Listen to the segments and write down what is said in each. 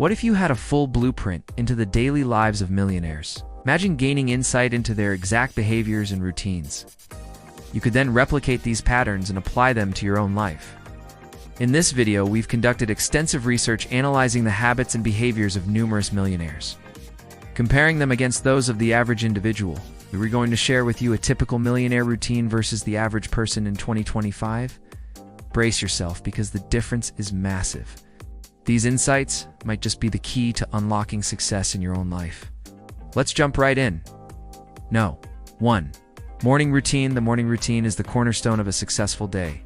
What if you had a full blueprint into the daily lives of millionaires? Imagine gaining insight into their exact behaviors and routines. You could then replicate these patterns and apply them to your own life. In this video, we've conducted extensive research analyzing the habits and behaviors of numerous millionaires. Comparing them against those of the average individual, we're going to share with you a typical millionaire routine versus the average person in 2025. Brace yourself because the difference is massive. These insights might just be the key to unlocking success in your own life. Let's jump right in. 1. Morning routine. The morning routine is the cornerstone of a successful day.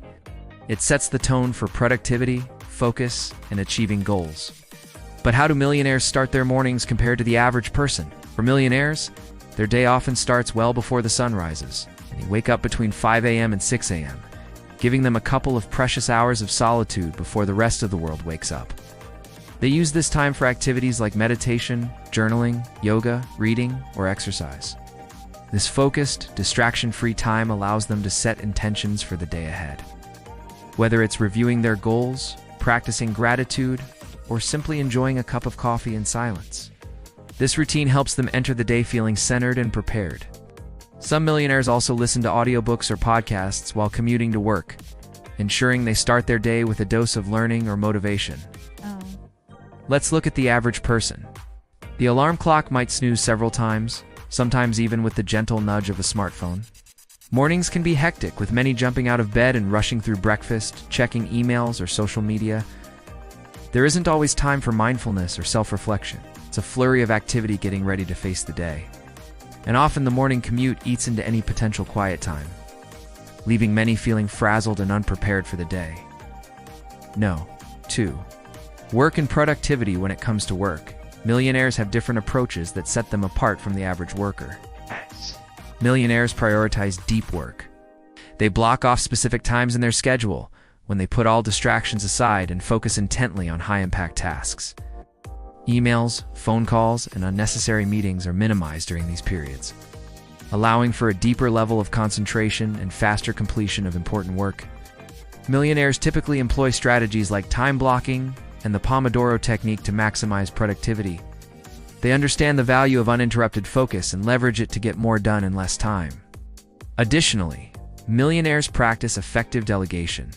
It sets the tone for productivity, focus, and achieving goals. But how do millionaires start their mornings compared to the average person? For millionaires, their day often starts well before the sun rises, and they wake up between 5 a.m. and 6 a.m., giving them a couple of precious hours of solitude before the rest of the world wakes up. They use this time for activities like meditation, journaling, yoga, reading, or exercise. This focused, distraction-free time allows them to set intentions for the day ahead. Whether it's reviewing their goals, practicing gratitude, or simply enjoying a cup of coffee in silence, this routine helps them enter the day feeling centered and prepared. Some millionaires also listen to audiobooks or podcasts while commuting to work, ensuring they start their day with a dose of learning or motivation. Let's look at the average person. The alarm clock might snooze several times, sometimes even with the gentle nudge of a smartphone. Mornings can be hectic, with many jumping out of bed and rushing through breakfast, checking emails or social media. There isn't always time for mindfulness or self-reflection. It's a flurry of activity getting ready to face the day. And often the morning commute eats into any potential quiet time, leaving many feeling frazzled and unprepared for the day. 2. Work and productivity. When it comes to work, millionaires have different approaches that set them apart from the average worker. Millionaires prioritize deep work. They block off specific times in their schedule when they put all distractions aside and focus intently on high-impact tasks. Emails, phone calls, and unnecessary meetings are minimized during these periods, allowing for a deeper level of concentration and faster completion of important work. Millionaires typically employ strategies like time blocking and the Pomodoro technique to maximize productivity. They understand the value of uninterrupted focus and leverage it to get more done in less time. Additionally, millionaires practice effective delegation,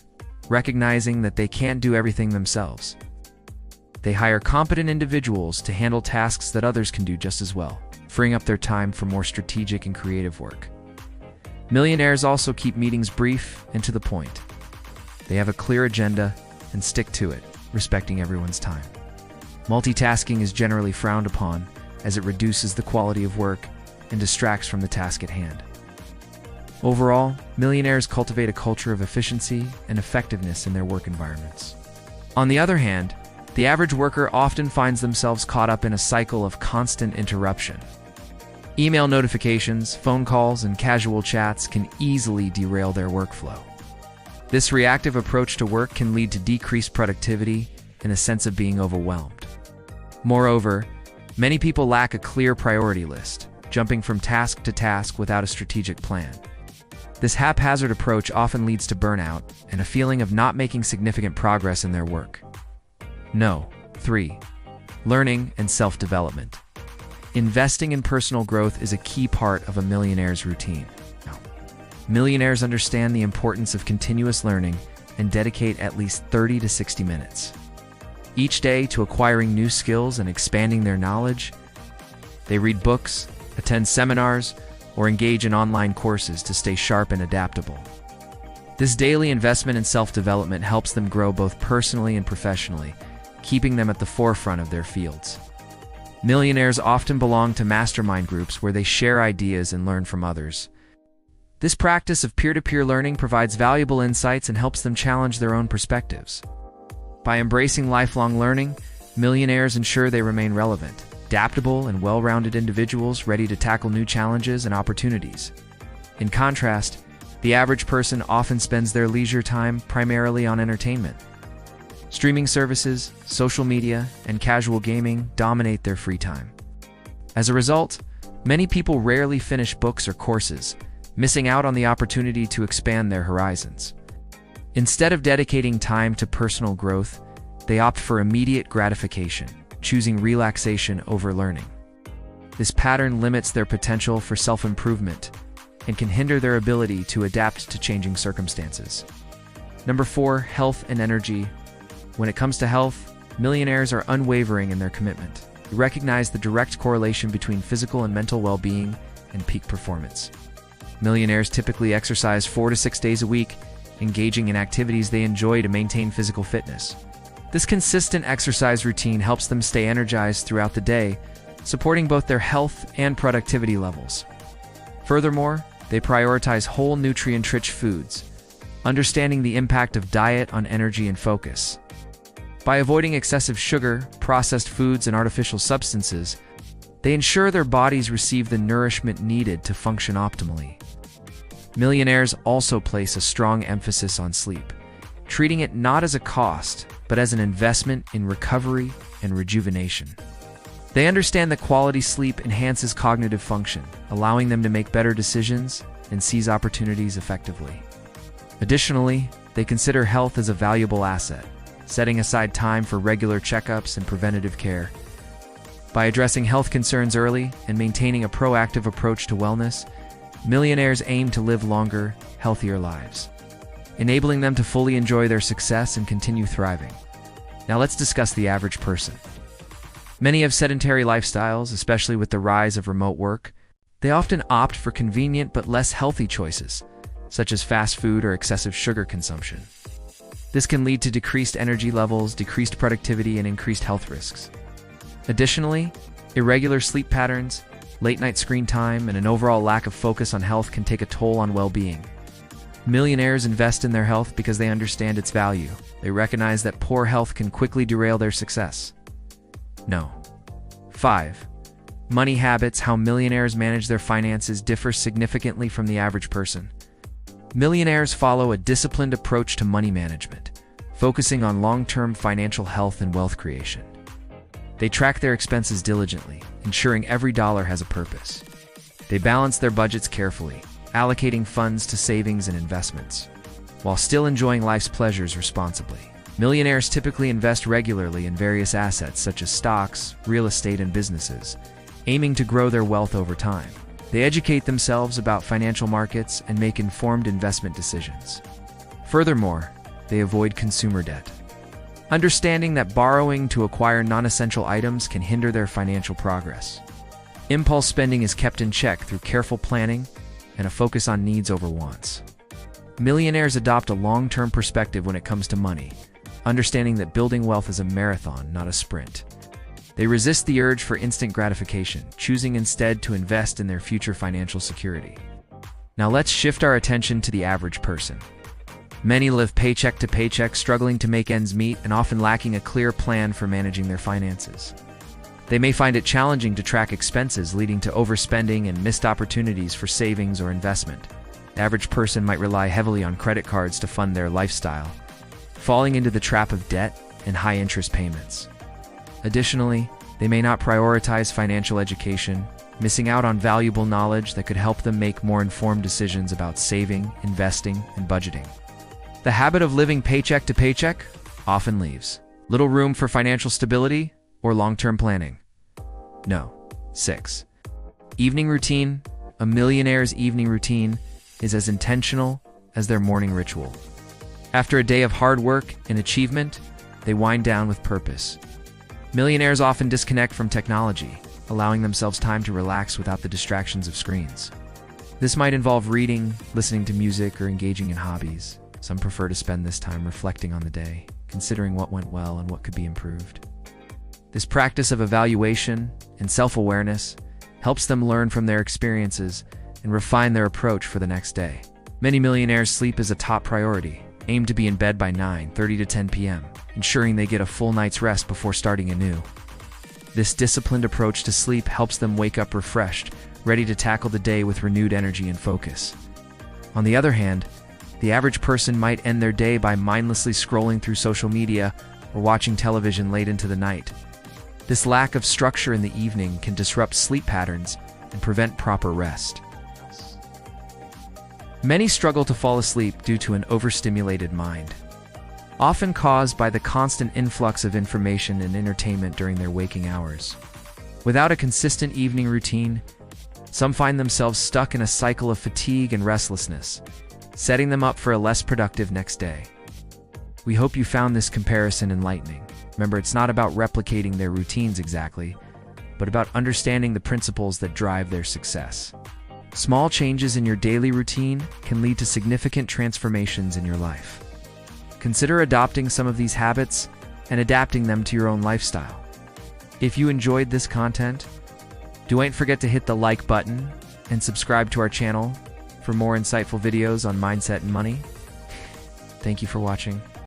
recognizing that they can't do everything themselves. They hire competent individuals to handle tasks that others can do just as well, freeing up their time for more strategic and creative work. Millionaires also keep meetings brief and to the point. They have a clear agenda and stick to it, respecting everyone's time. Multitasking is generally frowned upon, as it reduces the quality of work and distracts from the task at hand. Overall, millionaires cultivate a culture of efficiency and effectiveness in their work environments. On the other hand, the average worker often finds themselves caught up in a cycle of constant interruption. Email notifications, phone calls, and casual chats can easily derail their workflow. This reactive approach to work can lead to decreased productivity and a sense of being overwhelmed. Moreover, many people lack a clear priority list, jumping from task to task without a strategic plan. This haphazard approach often leads to burnout and a feeling of not making significant progress in their work. 3. Learning and self-development. Investing in personal growth is a key part of a millionaire's routine. Millionaires understand the importance of continuous learning and dedicate at least 30 to 60 minutes each day to acquiring new skills and expanding their knowledge. They read books, attend seminars, or engage in online courses to stay sharp and adaptable. This daily investment in self-development helps them grow both personally and professionally, keeping them at the forefront of their fields. Millionaires often belong to mastermind groups where they share ideas and learn from others. This practice of peer-to-peer learning provides valuable insights and helps them challenge their own perspectives. By embracing lifelong learning, millionaires ensure they remain relevant, adaptable, and well-rounded individuals ready to tackle new challenges and opportunities. In contrast, the average person often spends their leisure time primarily on entertainment. Streaming services, social media, and casual gaming dominate their free time. As a result, many people rarely finish books or courses, missing out on the opportunity to expand their horizons. Instead of dedicating time to personal growth, they opt for immediate gratification, choosing relaxation over learning. This pattern limits their potential for self-improvement and can hinder their ability to adapt to changing circumstances. Number 4, health and energy. When it comes to health, millionaires are unwavering in their commitment. They recognize the direct correlation between physical and mental well-being and peak performance. Millionaires typically exercise 4 to 6 days a week, engaging in activities they enjoy to maintain physical fitness. This consistent exercise routine helps them stay energized throughout the day, supporting both their health and productivity levels. Furthermore, they prioritize whole nutrient-rich foods, understanding the impact of diet on energy and focus. By avoiding excessive sugar, processed foods, and artificial substances, they ensure their bodies receive the nourishment needed to function optimally. Millionaires also place a strong emphasis on sleep, treating it not as a cost, but as an investment in recovery and rejuvenation. They understand that quality sleep enhances cognitive function, allowing them to make better decisions and seize opportunities effectively. Additionally, they consider health as a valuable asset, setting aside time for regular checkups and preventative care. By addressing health concerns early and maintaining a proactive approach to wellness, millionaires aim to live longer, healthier lives, enabling them to fully enjoy their success and continue thriving. Now let's discuss the average person. Many have sedentary lifestyles, especially with the rise of remote work. They often opt for convenient but less healthy choices, such as fast food or excessive sugar consumption. This can lead to decreased energy levels, decreased productivity, and increased health risks. Additionally, irregular sleep patterns, late-night screen time, and an overall lack of focus on health can take a toll on well-being. Millionaires invest in their health because they understand its value. They recognize that poor health can quickly derail their success. 5. Money habits. How millionaires manage their finances differs significantly from the average person. Millionaires follow a disciplined approach to money management, focusing on long-term financial health and wealth creation. They track their expenses diligently, ensuring every dollar has a purpose. They balance their budgets carefully, allocating funds to savings and investments, while still enjoying life's pleasures responsibly. Millionaires typically invest regularly in various assets such as stocks, real estate, and businesses, aiming to grow their wealth over time. They educate themselves about financial markets and make informed investment decisions. Furthermore, they avoid consumer debt, understanding that borrowing to acquire non-essential items can hinder their financial progress. Impulse spending is kept in check through careful planning and a focus on needs over wants. Millionaires adopt a long-term perspective when it comes to money, understanding that building wealth is a marathon, not a sprint. They resist the urge for instant gratification, choosing instead to invest in their future financial security. Now let's shift our attention to the average person. Many live paycheck to paycheck, struggling to make ends meet and often lacking a clear plan for managing their finances. They may find it challenging to track expenses, leading to overspending and missed opportunities for savings or investment. The average person might rely heavily on credit cards to fund their lifestyle, falling into the trap of debt and high interest payments. Additionally, they may not prioritize financial education, missing out on valuable knowledge that could help them make more informed decisions about saving, investing, and budgeting. The habit of living paycheck to paycheck often leaves little room for financial stability or long-term planning. 6. Evening routine. A millionaire's evening routine is as intentional as their morning ritual. After a day of hard work and achievement, they wind down with purpose. Millionaires often disconnect from technology, allowing themselves time to relax without the distractions of screens. This might involve reading, listening to music, or engaging in hobbies. Some prefer to spend this time reflecting on the day, considering what went well and what could be improved. This practice of evaluation and self-awareness helps them learn from their experiences and refine their approach for the next day. Many millionaires' sleep is a top priority, aim to be in bed by 9:30 to 10 p.m., ensuring they get a full night's rest before starting anew. This disciplined approach to sleep helps them wake up refreshed, ready to tackle the day with renewed energy and focus. On the other hand, the average person might end their day by mindlessly scrolling through social media or watching television late into the night. This lack of structure in the evening can disrupt sleep patterns and prevent proper rest. Many struggle to fall asleep due to an overstimulated mind. often caused by the constant influx of information and entertainment during their waking hours. Without a consistent evening routine, some find themselves stuck in a cycle of fatigue and restlessness, setting them up for a less productive next day. We hope you found this comparison enlightening. Remember, it's not about replicating their routines exactly, but about understanding the principles that drive their success. Small changes in your daily routine can lead to significant transformations in your life. Consider adopting some of these habits and adapting them to your own lifestyle. If you enjoyed this content, don't forget to hit the like button and subscribe to our channel for more insightful videos on mindset and money. Thank you for watching.